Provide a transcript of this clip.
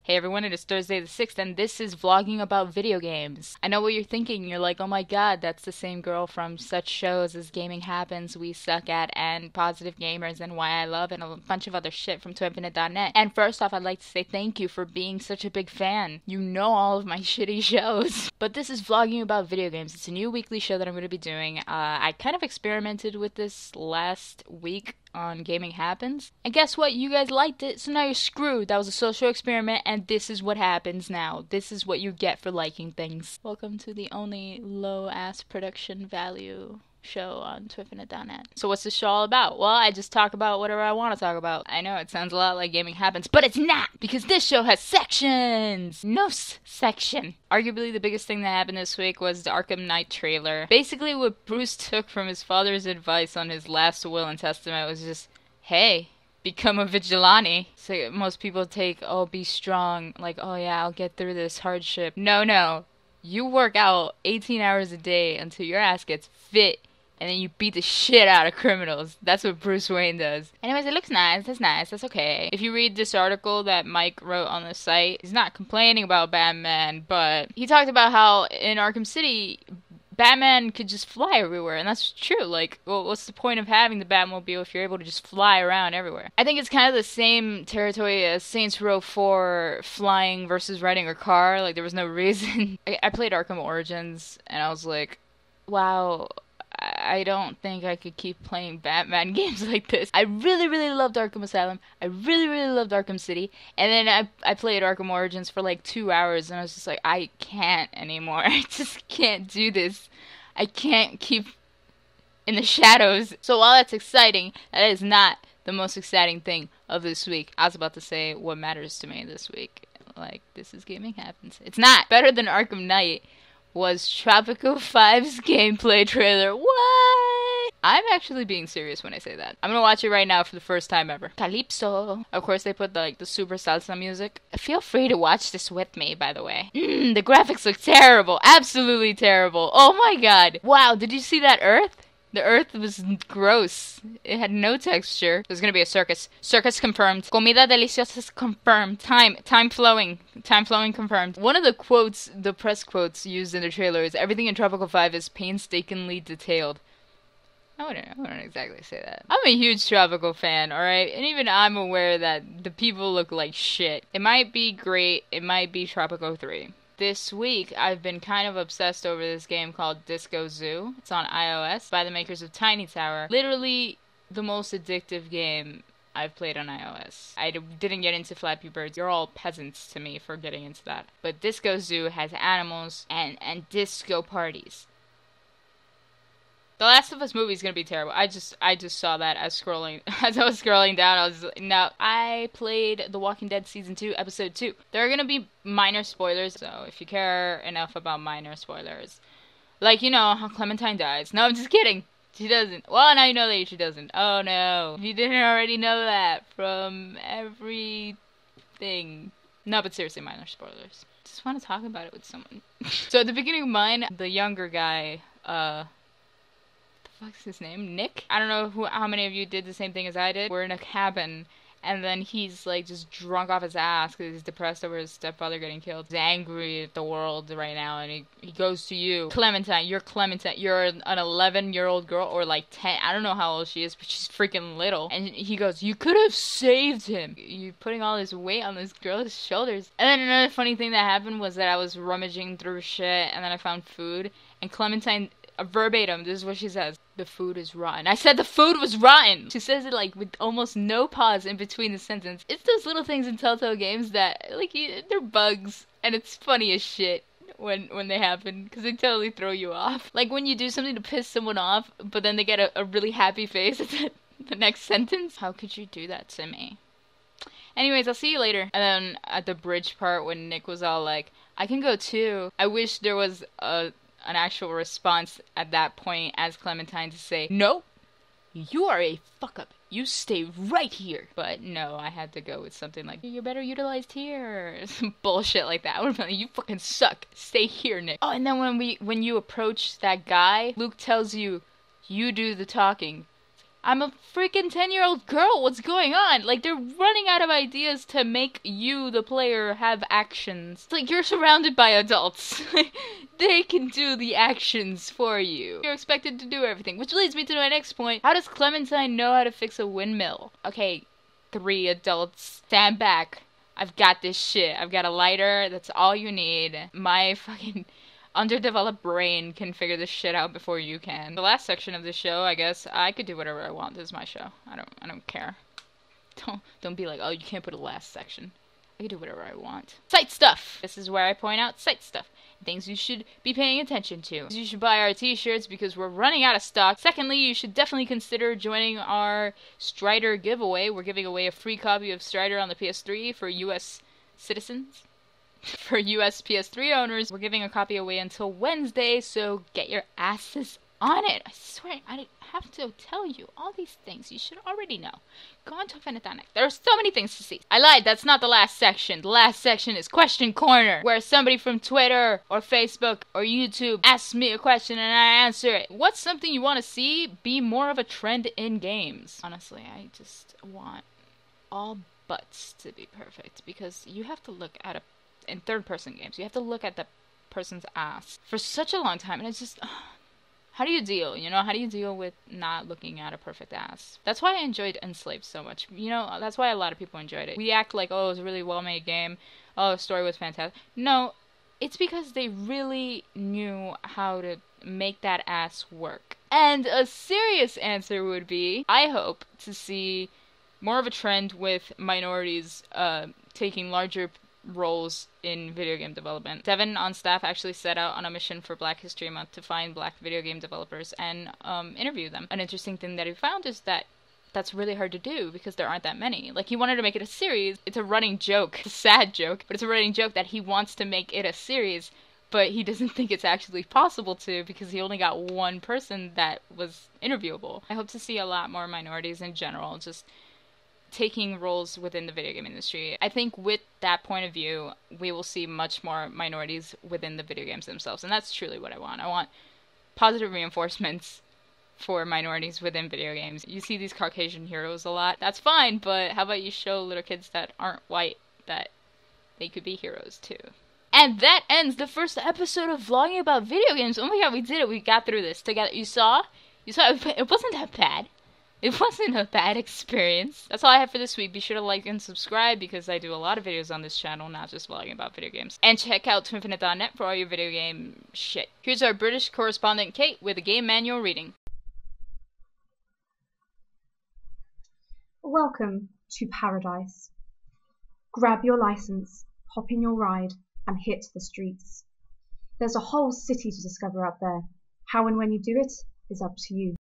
Hey everyone, it is Thursday the 6th, and this is vlogging about video games. I know what you're thinking. You're like, oh my god, that's the same girl from such shows as Gaming Happens, We Suck At, and Positive Gamers, and Why I Love, and a bunch of other shit from Twinfiknights. And first off, I'd like to say thank you for being such a big fan. You know all of my shitty shows. But this is vlogging about video games. It's a new weekly show that I'm going to be doing. I kind of experimented with this last week on Gaming Happens. And guess what? You guys liked it, so now you're screwed. That was a social experiment, and this is what happens now. This is what you get for liking things. Welcome to the only low-ass production value show on Twinfiknights. So what's this show all about? Well, I just talk about whatever I want to talk about. I know it sounds a lot like Gaming Happens, but it's not, because this show has sections. No section. Arguably the biggest thing that happened this week was the Arkham Knight trailer. Basically what Bruce took from his father's advice on his last will and testament was just, hey, become a vigilante. So most people take, oh, be strong, like, oh yeah, I'll get through this hardship. No. You work out 18 hours a day until your ass gets fit, and then you beat the shit out of criminals. That's what Bruce Wayne does. Anyways, it looks nice. That's nice. That's okay. If you read this article that Mike wrote on the site, he's not complaining about Batman, but he talked about how in Arkham City, Batman could just fly everywhere, and that's true. Like, well, what's the point of having the Batmobile if you're able to just fly around everywhere? I think it's kind of the same territory as Saints Row 4 flying versus riding a car. Like, there was no reason. I played Arkham Origins, and I was like, wow, I don't think I could keep playing Batman games like this. I really loved Arkham Asylum. I really loved Arkham City. And then I played Arkham Origins for like 2 hours, and I was just like, I can't anymore. I just can't do this. I can't keep in the shadows. So while that's exciting, that is not the most exciting thing of this week. I was about to say what matters to me this week. Like, this is Gaming Happens. It's not. Better than Arkham Knight was Tropico 5's gameplay trailer. What? I'm actually being serious when I say that. I'm gonna watch it right now for the first time ever. Calypso. Of course, they put the super salsa music. Feel free to watch this with me, by the way. The graphics look terrible. Absolutely terrible. Oh my god. Wow, did you see that Earth? The Earth was gross. It had no texture. There's gonna be a circus. Circus confirmed. Comida deliciosa confirmed. Time flowing. Time flowing confirmed. One of the quotes, the press quotes used in the trailer is, everything in Tropical 5 is painstakingly detailed. I wouldn't exactly say that. I'm a huge Tropical fan, alright? And even I'm aware that the people look like shit. It might be great. It might be Tropico 3. This week, I've been kind of obsessed over this game called Disco Zoo. It's on iOS by the makers of Tiny Tower. Literally the most addictive game I've played on iOS. I didn't get into Flappy Birds. You're all peasants to me for getting into that. But Disco Zoo has animals and disco parties. The Last of Us movie is gonna be terrible. I just saw that as I was scrolling down. I was like, no. I played The Walking Dead season 2, episode 2. There are gonna be minor spoilers, so if you care enough about minor spoilers, like, you know how Clementine dies. No, I'm just kidding. She doesn't. Well, now you know that she doesn't. Oh no, you didn't already know that from everything. No, but seriously, minor spoilers. Just want to talk about it with someone. So at the beginning of mine, the younger guy, what's his name? Nick? I don't know how many of you did the same thing as I did. We're in a cabin, and then he's like just drunk off his ass because he's depressed over his stepfather getting killed. He's angry at the world right now, and he goes to you. Clementine. You're an 11-year-old girl, or like 10. I don't know how old she is, but she's freaking little. And he goes, you could have saved him. You're putting all this weight on this girl's shoulders. And then another funny thing that happened was that I was rummaging through shit, and then I found food, and Clementine, verbatim, this is what she says: the food is rotten. I said the food was rotten! She says it like with almost no pause in between the sentence. It's those little things in Telltale games that, like, they're bugs, and it's funny as shit when they happen, because they totally throw you off. Like when you do something to piss someone off, but then they get a really happy face at the next sentence. How could you do that to me? Anyways, I'll see you later. And then at the bridge part when Nick was all like, I can go too. I wish there was an actual response at that point as Clementine to say, no, you are a fuck up. You stay right here. But no, I had to go with something like, you're better utilized here. Some bullshit like that. I would have been like, you fucking suck. Stay here, Nick. Oh, and then when you approach that guy, Luke tells you, you do the talking. I'm a freaking 10-year-old girl. What's going on? Like, they're running out of ideas to make you, the player, have actions. It's like, you're surrounded by adults. They can do the actions for you. You're expected to do everything. Which leads me to my next point. How does Clementine know how to fix a windmill? Okay, 3 adults. Stand back. I've got this shit. I've got a lighter. That's all you need. My fucking underdeveloped brain can figure this shit out before you can. The last section of the show, I guess, I could do whatever I want. This is my show. I don't care. Don't be like, oh, you can't put a last section. I can do whatever I want. Site stuff. This is where I point out site stuff. Things you should be paying attention to. You should buy our t-shirts because we're running out of stock. Secondly, you should definitely consider joining our Strider giveaway. We're giving away a free copy of Strider on the PS3 for US citizens. For US PS3 owners, we're giving a copy away until Wednesday, so get your asses on it. I swear, I have to tell you all these things you should already know. Go on to Twinfiknights. There are so many things to see. I lied, that's not the last section. The last section is Question Corner, where somebody from Twitter or Facebook or YouTube asks me a question and I answer it. What's something you want to see be more of a trend in games? Honestly, I just want all butts to be perfect, because you have to look at in third-person games, you have to look at the person's ass for such a long time, and it's just, how do you deal, how do you deal with not looking at a perfect ass? That's why I enjoyed Enslaved so much, that's why a lot of people enjoyed it. We act like, oh, it was a really well-made game, oh, the story was fantastic. No, it's because they really knew how to make that ass work. And a serious answer would be, I hope to see more of a trend with minorities taking larger roles in video game development. Devin on staff actually set out on a mission for Black History Month to find black video game developers and interview them. An interesting thing that he found is that that's really hard to do because there aren't that many. Like, he wanted to make it a series. It's a running joke. It's a sad joke, but it's a running joke that he wants to make it a series, but he doesn't think it's actually possible to because he only got one person that was interviewable. I hope to see a lot more minorities in general, just taking roles within the video game industry. I think with that point of view, we will see much more minorities within the video games themselves, and that's truly what I want. I want positive reinforcements for minorities within video games. You see these Caucasian heroes a lot. That's fine, but how about you show little kids that aren't white that they could be heroes too? And that ends the first episode of vlogging about video games. Oh my god, we did it. We got through this together. You saw? It wasn't that bad. It wasn't a bad experience. That's all I have for this week. Be sure to like and subscribe because I do a lot of videos on this channel, not just vlogging about video games. And check out twinfinite.net for all your video game shit. Here's our British correspondent Kate with a game manual reading. Welcome to paradise. Grab your license, hop in your ride, and hit the streets. There's a whole city to discover out there. How and when you do it is up to you.